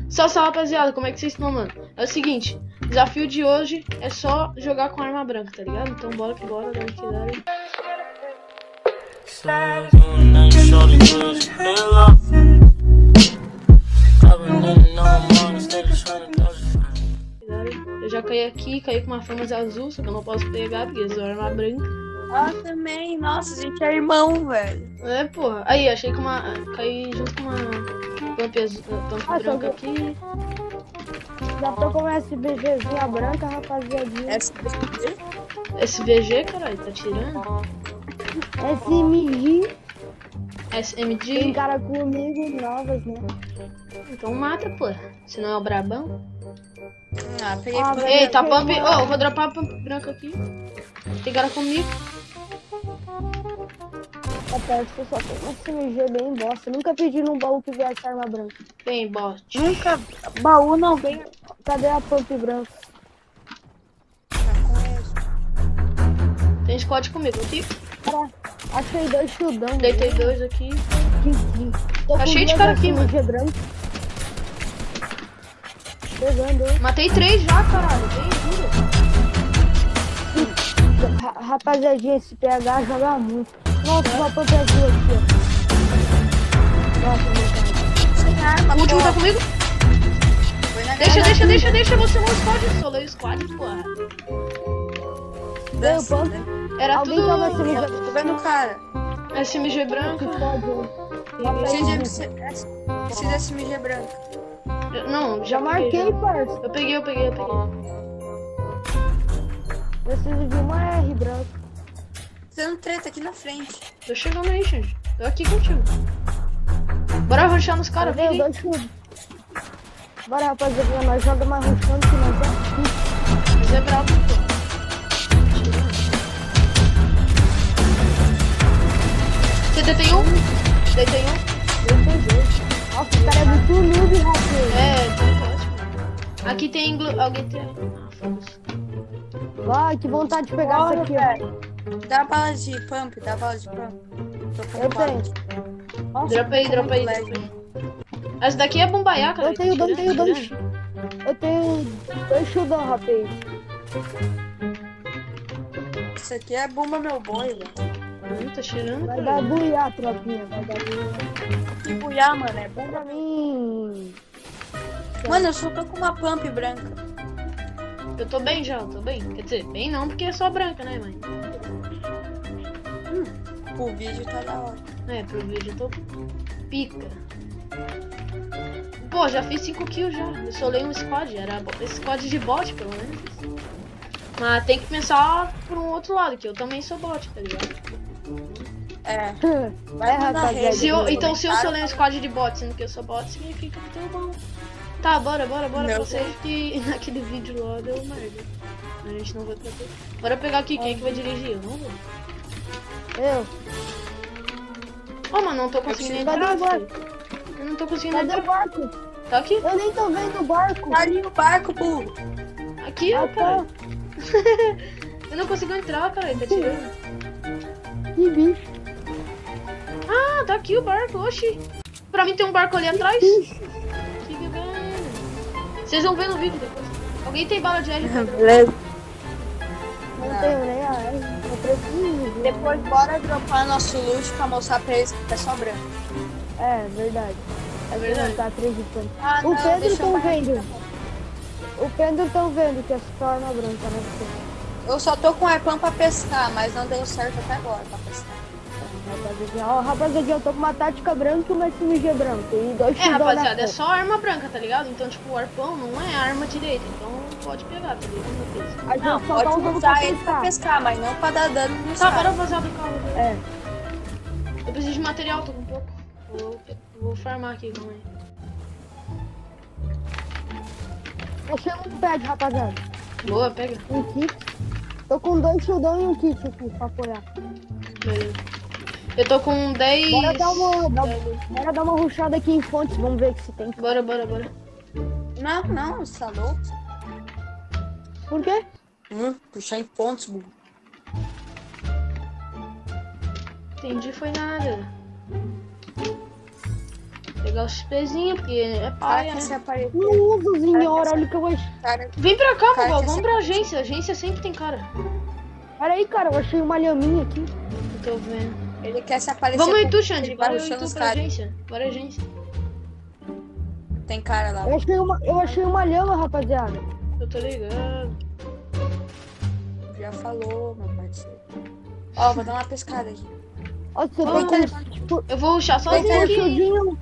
Só, rapaziada, como é que vocês estão, mano? É o seguinte, o desafio de hoje é só jogar com arma branca, tá ligado? Então bora que bora, dá que dá. Eu já caí aqui, caí com uma famas azul, só que eu não posso pegar porque eu sou arma branca. Ah, também. Nossa, a gente é irmão, velho. É, porra. Aí, achei que uma... caí junto com uma pump branca aqui. Já tô com uma SBGzinha branca, rapaziadinha. SBG? SVG, caralho, tá tirando? SMG. Tem SMG. cara comigo, novas, né? Então mata, pô. Se não é o brabão. Ah, peguei Ah, por velho. Eita, pump... Oh, eu vou dropar a pump branca aqui. Tem cara comigo. Rapaz, eu só tenho uma SMG bem bosta. Nunca pedi num baú que viesse arma branca. Bem, bot. Nunca. Baú não vem. Cadê a pump branca? Tem squad comigo aqui. Cara, achei 2 shieldão. Deitei 2 aqui. Tô Tá com cheio de 2 cara aqui, mano. SMG branca. Pegando. Matei 3 já, caralho. Bem duro. Rapaziadinha, esse PH joga muito. Nossa, uma pump azul aqui, ó. Nossa, meu cara. Sem arma, O último pô. tá comigo? Foi na Deixa, granada. deixa. Você não squad. Solei o squad, porra. Deu Dança, pump. né? Era Alguém quer uma tudo SMG Tô vendo o cara. SMG branca. Precisa SMG branca. Não, Já peguei, marquei, já. parça. Eu peguei. Preciso de uma R branca. Dando treta aqui na frente. Tô chegando aí, gente. Tô aqui contigo. Bora rushar nos caras, vem. Cadê? 2 shield. Bora, rapaziada, nós joga mais rushando que nós é. Mas é brabo, pô. Você detém um? Detém um? Nossa, o cara é muito noob, rapaz. É, tá ótimo. Aqui tem alguém tem. Ah, foda-se. Vai, que vontade de pegar isso aqui, ó. Dá bala de pump, dá bala de pump. Tô com Eu bala. tenho. Nossa, Dropa aí. Essa daqui é bombaiar, cara. Eu tenho Tá 2. tirando? Eu tenho 2 shieldão, rapaz. isso aqui é bomba meu boi, velho. Tá cheirando, Vai cara. dar buiar, tropinha. Vai dar buiar. Que buiar, mano, é bom. Pra mim. Mano, eu só tô com uma pump branca. Eu tô bem já, tô bem. Quer dizer, bem não, porque é só branca, né, mãe? O vídeo tá da hora. É, pro vídeo eu tô pica. Pô, já fiz 5 kills já. Eu solei um squad, era squad de bot, pelo menos. Mas tem que pensar por um outro lado, que eu também sou bot, tá ligado? É. Vai, rapaziada. Então se eu solei um squad de bot, sendo que eu sou bot, significa que eu tô bom. Tá, bora, Meu pra vocês que naquele vídeo lá deu merda. A gente não vai trazer. Bora pegar aqui, quem é que vai dirigir? Eu não vou. Eu. Ó, mano, não tô conseguindo Cadê entrar, o barco? filho. Eu não tô conseguindo Cadê o entrar. barco? Tá aqui? Eu nem tô vendo o barco. Tá ali o barco, burro. Aqui, ó, Ah, cara. tá. Eu não consigo entrar, cara, ele tá tirando. Que bicho. Ah, tá aqui o barco, oxi. Pra mim tem um barco ali atrás. Que bebê. Vocês vão ver no vídeo depois. Alguém tem bala de R? Beleza. Não tenho nem a R. Eu preciso. Depois bora dropar nosso loot pra mostrar pra eles que é só branco. É, verdade. É verdade. Não tá acreditando. Ah, O não, Pedro deixa eu tão marcar. vendo. O Pedro tão vendo que é só arma branca, né? Eu só tô com arpão pra pescar, mas não deu certo até agora pra pescar. Rapaziadinha, ó, rapaziadinha, eu tô com uma tática branca e uma SMG branca. E 2 É, shieldão na rapaziada, é frente. só arma branca, tá ligado? Então, tipo, o arpão não é arma direita. Então pode pegar, tá ligado? A gente Não, só tá pode usando usar pra ele pra pescar. pescar, mas não pra dar dano no Tá, saco. bora vazar do carro. Né? É. Eu preciso de material, tô com pouco. Vou farmar aqui, calma aí. Eu chego um pad, rapaziada. Boa, pega. Um kit. Tô com 2 shieldão e um kit aqui pra apoiar. Beleza. Eu tô com 10... Bora dar uma rushada aqui em fontes, vamos ver se tem. Bora. Não, você tá louco? Por quê? Puxar em pontos, burro. Entendi, foi nada. Pegar os pezinhos, porque é Cara, paia, que se né? apareceu. Nossa senhora, olha o que eu achei. Cara, Vem pra cá, Cara, Bobal, que vamos essa- pra agência. Agência sempre tem cara. Pera aí, cara, eu achei uma lhaminha aqui. Eu tô vendo. ele quer se aparecer. Vamos aí com- tu, Xande. Ele vai Bora eu e rushando tu os pra caras. agência. Bora agência. Tem cara lá. Eu achei uma lhama, rapaziada. Eu tô ligado. Já falou, meu parceiro. Ó, vou dar uma pescada aqui. Nossa, eu Ah, tô com, tipo, Eu vou rushar tô sozinho com um aqui. shieldinho.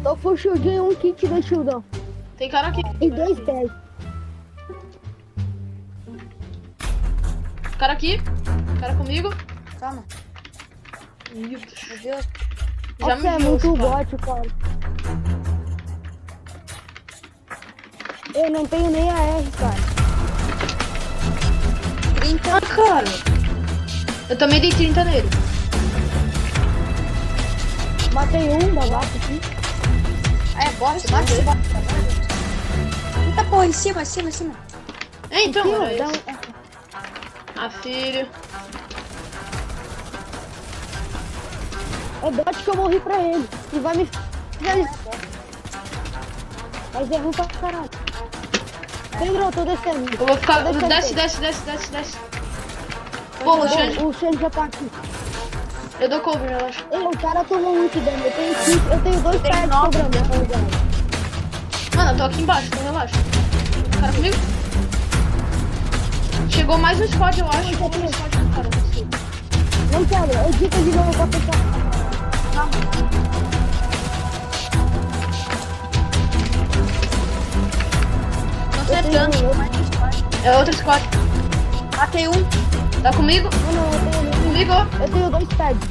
Tô com um shieldinho e um kit de shieldão. Tem cara aqui. E 2 pés. Cara aqui. Cara comigo. Calma. Meu Meu Deus. Deus. Já Nossa, é viu muito esse cara. bot, cara. Eu não tenho nem a R, cara. 30. Ah, cara. Eu também dei 30 nele. Matei um babaca aqui. Ah, é bot? Mata esse bot. Eita porra, em cima. É, então, Aqui, ó, era dá isso. um- Ah, filho. É bot que eu morri pra ele. E vai me... Mas é ruim pra caralho. Pedro, eu tô descendo. Eu vou ficar... Tô descendo, Desce, Pedro. desce. Porra, Xande. O Xande já tá aqui. Eu dou cover, relaxa. Ei, o cara tomou muito dano. Eu tenho 2 pés sobrando, rapaziada. Mano, eu tô aqui embaixo, então relaxa. Cara comigo? Chegou mais um squad, eu acho. Chegou mais um squad com o cara, não sei. Não quebra, eu digo de novo pra pessoa. Não acertando. É outro squad. Matei um. Tá comigo? Não, Comigo. eu tenho 2 pads.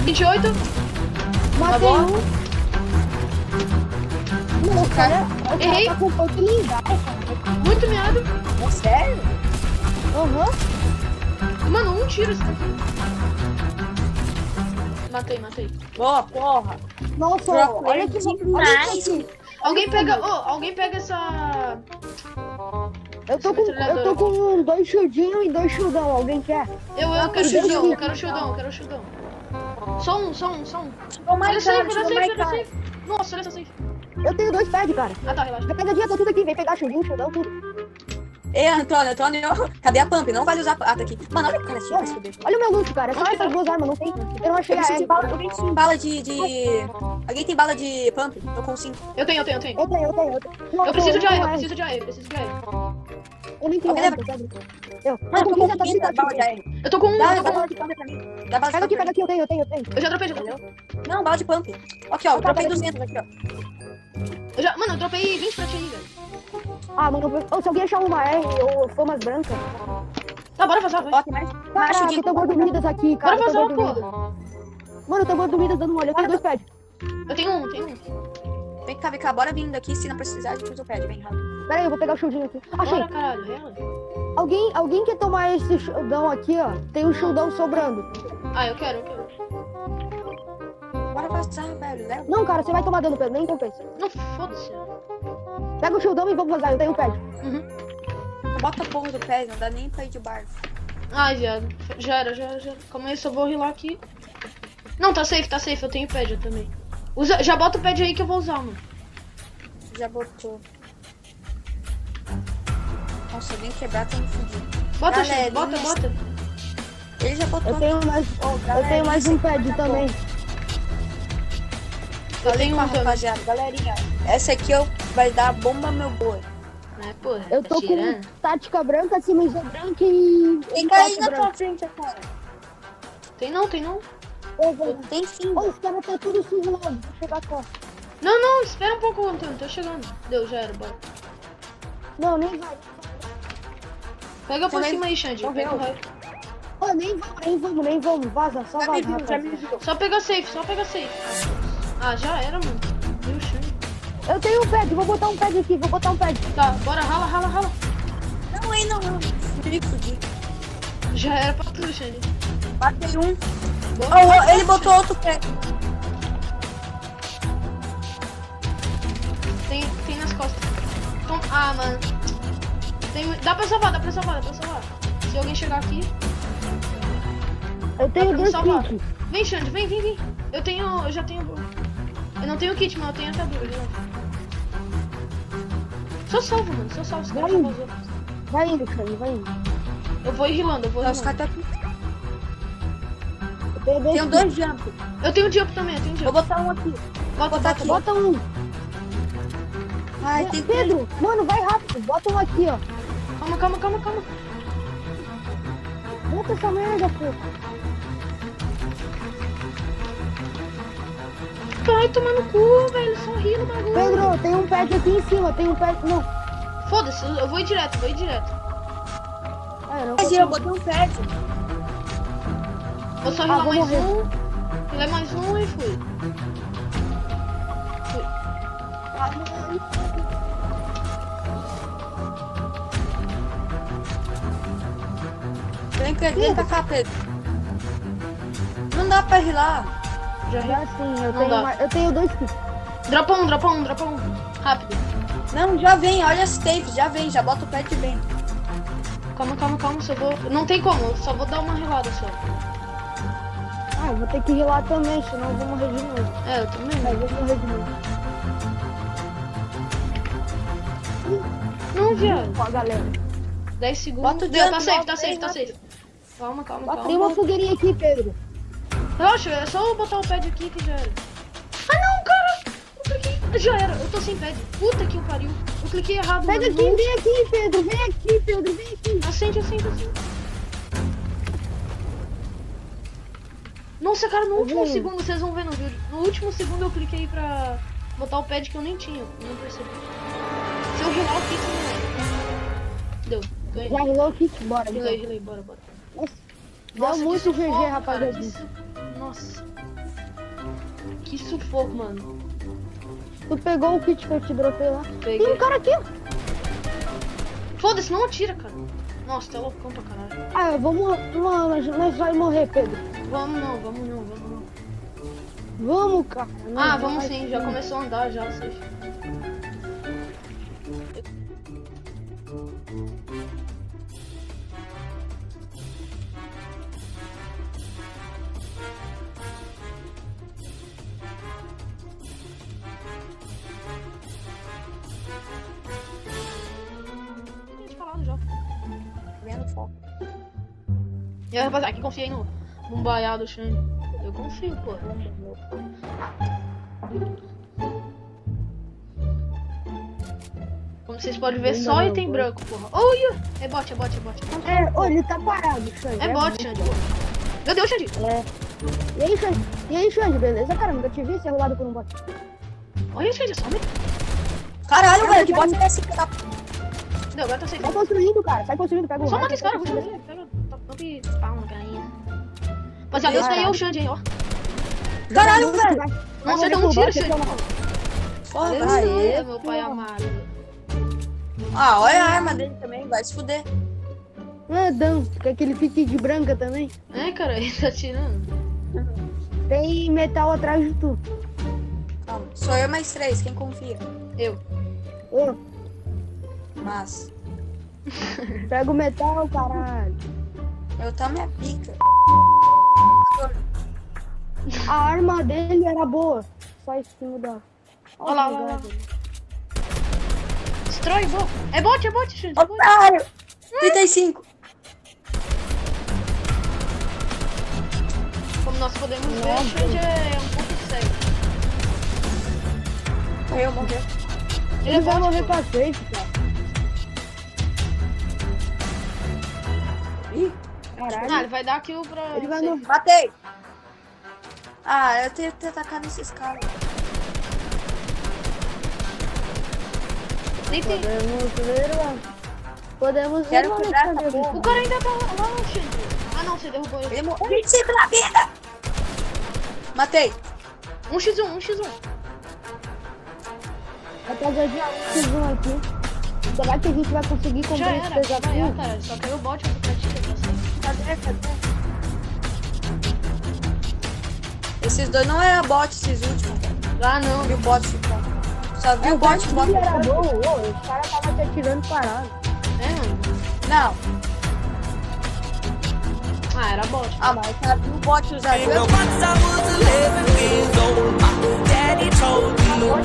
28. Matei bom. um. Não, o cara Errei. tá com oportunidade. Muito miado. É sério? Aham. Mano, um tiro esse daqui. Matei. Boa, porra. Nossa, Pro olha que demais. Alguém pega essa... Eu tô com 2 shieldinhos e 2 shieldão. Alguém quer? Eu quero Deus shieldão, me eu quero shieldão. Só um. Chegou mais Olha cara, safe. chegou mais cara. Nossa, olha essa safe. Eu tenho 2 pads, cara. Ah, tá, relaxa. Já cada dia eu tô tudo aqui. Vem pegar shieldinho, shieldão, tudo. Ei, Antônio, cadê a pump? Não vale usar... Ah, tá aqui. Mano, olha o cara assim, vai se fuder. Olha o meu loot, cara. É só essas 2 armas, não tem. Eu não achei a R. Alguém tem bala de... Alguém tem bala de pump? Tô com 5. Eu tenho. Eu tenho. Nossa, Eu preciso de AR, não eu é. preciso de AR. Eu nem tenho Alguém R, leva? sabe? Mano, tô com 15 30 bala de AR. Eu tô com um. Dá bala de pump pra mim. Dá bala Pega de aqui, pump pra mim. eu tenho. Eu já dropei. Não, bala de pump. Aqui, ó. Eu dropei 200 aqui, ó. Mano, eu dropei 20 pra ti aí, velho. Ah, mano, se alguém achar uma R ou formas brancas. Tá, bora vazar, vai. Ó, tem mais... Caraca, eu tô gordo Midas aqui, cara. Bora Eu tô vazar, gordo Midas. porra. Mano, eu tô gordo Midas dando um olho. Eu tenho 2 pads. Eu tenho um. Vem cá, bora vindo aqui. Se não precisar, depois eu pede. Vem rápido. Pera aí, eu vou pegar o shieldinho aqui. Achei. Bora, caralho, relaxa. Alguém quer tomar esse shieldão aqui, ó? Tem um shieldão sobrando. Ah, eu quero. Bora passar, velho. Leva. Não, cara, você vai tomar dano, Pedro. Nem compensa. Não, foda-se. Pega o shieldão e vamos vazar. Eu tenho pad. Uhum. Bota a porra do pé, não dá nem pra ir de barco. Ai, viado. Já era. Calma aí, só vou rilar aqui. Não, tá safe. Eu tenho pad também. Já bota o pad aí que eu vou usar, mano. Já botou. Nossa, vem quebrar, tá me fudindo. Bota, Galera, Xande, bota. Ele já botou. Eu tenho mais um pad também. Eu tenho um também. rapaziada. Galerinha, essa aqui vai dar a bomba meu boi. É, porra, Eu tá tô com tirando. tática branca, camisa branca e... Fica aí na tua frente, cara. Tem não. Tem sim. Ô, os caras tá tudo sujo logo. Vou chegar agora. Não, espera um pouco, Antônio. Tô chegando. Deu, já era, bora. Não, nem vai. Pega por Também- cima aí, Xande. Pega o raio. Ô, nem vamos. Vaza, só vaza, rapaz. Só pega safe. Ah, já era, mano. Deu Xande. Eu tenho um pad, vou botar um pad aqui, Tá, bora, rala. Não, hein, não. Fudi. Já era pra tudo, Xande. Batei um. Boa. Oh, ele botou outro pé. Tem nas costas. Ah, mano. Dá pra salvar. Se alguém chegar aqui. Eu tenho Dá pra 2 salvar. kits. Vem, Xande, vem. Eu já tenho... Eu não tenho kit, mas eu tenho atadura. Só salvo, mano. Só salvo. Vai indo. Vai indo, Xande, vai indo. Eu vou ir rilando, eu vou Os rilando. caras tá aqui. Eu Tenho 2 jump. Eu tenho jump também, Vou jump. botar um aqui. Bota aqui. Bota um. Ai, tem Pedro, mano, vai rápido. Bota um aqui, ó. Calma. Bota essa merda, pô. Vai tomar no cu, velho. Só ri no bagulho. Pedro, tem um pet aqui em cima. Tem um pet... Não. Foda-se, eu vou ir direto. Ah, eu não Mas consigo. eu botei um pet. Vou só rilar vou mais morrer. um. Rilei mais um e fui. Vem pra cá, Pedro. Não dá pra rilar. Já ri. Já sim, Não dá. eu tenho 2 kits. Dropa um. Rápido. Não, já vem. Olha as saves. Já vem. Já bota o pet e vem. Calma, só vou... Não tem como, eu só vou dar uma rilada só. Ah, eu vou ter que rilar também, senão eu vou morrer de novo. É, eu também. Eu vou morrer de novo. Não, viado. Ó, galera. 10 segundos. Bota o Deu, jump, tá safe. bota aí, Calma. Tem uma fogueirinha aqui, Pedro. Relaxa, é só eu botar o pad aqui que já era. Ah não, cara! Eu cliquei. Já era, eu tô sem pad. Puta que o pariu. Eu cliquei errado. Pega mano. aqui, vem aqui, Pedro. Vem aqui, Pedro. Vem aqui. Acende. Nossa, cara, no último segundo, vocês vão ver no vídeo. No último segundo eu cliquei pra botar o pad que eu nem tinha. Eu não percebi. Se eu rilar o kit, não. Deu, ganhei. Já rilou o kit, bora. então. Rilei, bora. Nossa, Nossa, deu que muito sufoco, GG, cara, rapaziada. Nossa. Que sufoco, mano. Tu pegou o kit que eu te dropei lá. Tem Peguei. um cara aqui, ó. Foda-se, não atira, cara. Nossa, tá loucão pra caralho. Ah, eu vou morrer. Mano, nós vai morrer, Pedro. Vamos não. Vamos, cara. Ah, vamos sim, já começou a andar já, vocês. Já. Vendo foco. E aí, rapaziada, que confia aí no baiado do Xande. Eu confio, pô. Como vocês podem ver, só item branco, porra. Olha! É bot. Ô, ele tá parado, Xande. É bot, Xande. Meu Deus, Xande. É. E aí, Xande, beleza? Cara, nunca te vi ser rolado por um bot. Olha, Xande, só me... Caralho, velho. Que bota é esse que tá... Não, agora tá sem. Sai construindo, cara. Sai construindo, pega o Só raio, mata esse cara, sai vou construindo. pega top spawn, carinha. Rapaziada, esse daí é o Xande, hein, ó. Caralho, velho. Não, você deu um tiro, Xande. Porra, aí. Meu pai amado. Ah, olha a arma dele também. Vai se fuder. Andão, com aquele pique de branca também. É, cara, ele tá tirando. Tem metal atrás de tu. Calma. Sou eu mais 3. Quem confia? Eu. Ô, Mas... pega o metal, caralho. Eu também é pica. A arma dele era boa. Só isso que mudava. Olha lá. Destrói, boa. É bot, Xande. Otário! 35. Como nós podemos ver, o Xande é um pouco cego. Eu morri. Ele vai bot, morrer pô. pra safe, cara. Ih, Caralho. Ah, ele vai dar kill pra... Ele vai você. morrer. matei. Ah, eu tenho que ter atacado esses caras. Nem tem. Podemos ver, Quero mano, quebrar Xande. essa porra. O cara ainda tá lá, Xande. Ah, não, você derrubou ele. Ele morreu. 25 na vida. Matei. 1x1. Rapaziada, um aqui. Será que a gente vai conseguir Já comprar esse era, desafio? cara. Só caiu o bot pra ti, pra você. Cadê? Esses dois não eram bot, esses últimos. Ah, não. Viu bot? Só viu bot, bot. Era bom, os caras estavam te atirando parado. É, mano. Não. Ah, era bot. Ah, mas tá viu o bot usar Once I was 11 years old, my daddy told me, don't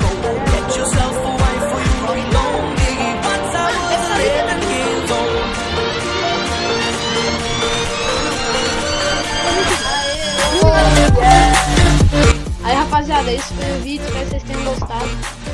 get yourself a wife or you'll be lonely. Once I was 11 years old. Aí, rapaziada, esse foi o vídeo. Espero que vocês tenham gostado.